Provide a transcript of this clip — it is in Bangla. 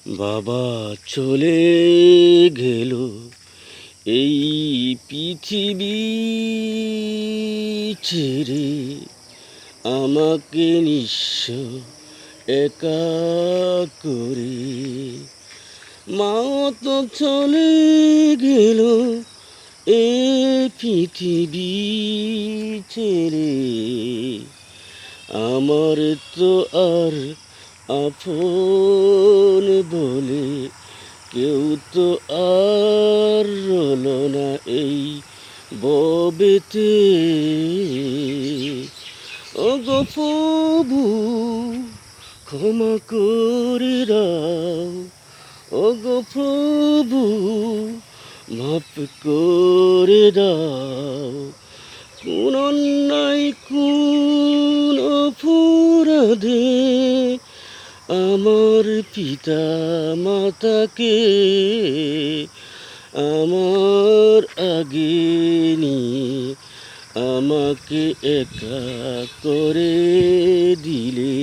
বাবা চলে গেল এই পৃথিবী ছেড়ে, আমাকে নিঃস্ব একা করে। মাও তো চলে গেল এই পৃথিবী ছেড়ে, আমার তো আর আপন বলে কেউ তো আর রলো না এই ববেতে। ও গো প্রভু ক্ষমা করে দাও, ও গো প্রভু মাফ করে দাও। কোন অন্যায় কোন অপরাধে আমার পিতা মাতাকে আমার আগে নিয়ে আমাকে একা করে দিলে।